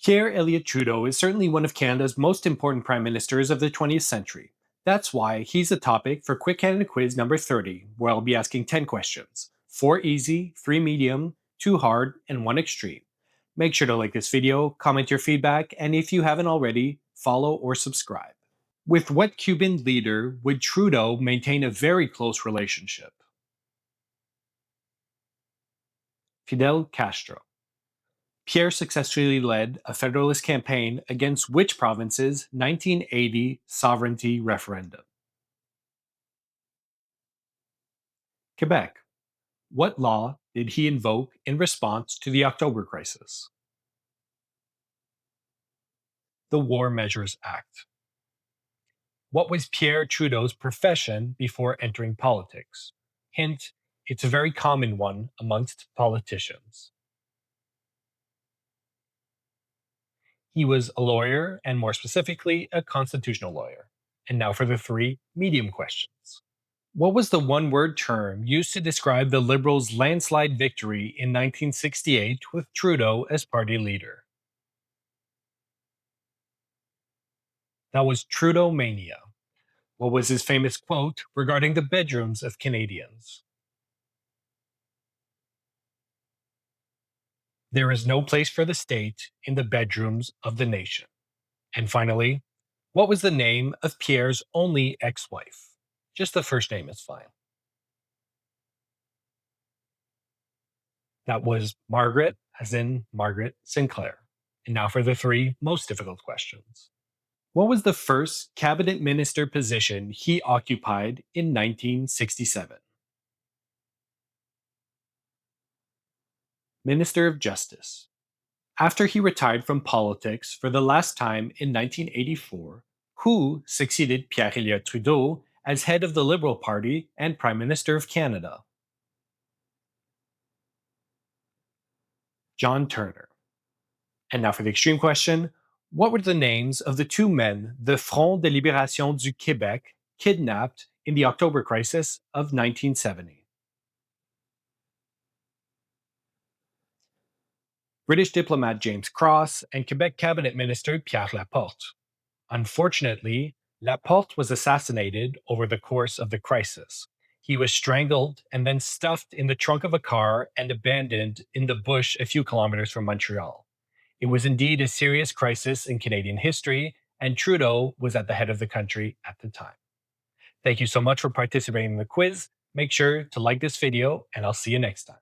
Pierre Elliott Trudeau is certainly one of Canada's most important prime ministers of the 20th century. That's why he's the topic for Quick Canada Quiz number 30, where I'll be asking 10 questions 4 easy, 3 medium, 2 hard, and 1 extreme. Make sure to like this video, comment your feedback, and if you haven't already, follow or subscribe. With what Cuban leader would Trudeau maintain a very close relationship? Fidel Castro. Pierre successfully led a federalist campaign against which province's 1980 sovereignty referendum? Quebec. What law did he invoke in response to the October crisis? The War Measures Act. What was Pierre Trudeau's profession before entering politics? Hint, it's a very common one amongst politicians. He was a lawyer, and more specifically, a constitutional lawyer. And now for the 3 medium questions. What was the one word term used to describe the Liberals' landslide victory in 1968 with Trudeau as party leader? That was Trudeau mania. What was his famous quote regarding the bedrooms of Canadians? There is no place for the state in the bedrooms of the nation. And finally, what was the name of Pierre's only ex wife? Just the first name is fine. That was Margaret, as in Margaret Sinclair. And now for the 3 most difficult questions. What was the first cabinet minister position he occupied in 1967? Minister of Justice. After he retired from politics for the last time in 1984, who succeeded Pierre Elliott Trudeau as head of the Liberal Party and Prime Minister of Canada? John Turner. And now for the extreme question. What were the names of the 2 men the Front de Libération du Québec kidnapped in the October crisis of 1970? British diplomat James Cross and Quebec cabinet minister Pierre Laporte. Unfortunately, Laporte was assassinated over the course of the crisis. He was strangled and then stuffed in the trunk of a car and abandoned in the bush a few kilometers from Montreal. It was indeed a serious crisis in Canadian history, and Trudeau was at the head of the country at the time. Thank you so much for participating in the quiz. Make sure to like this video, and I'll see you next time.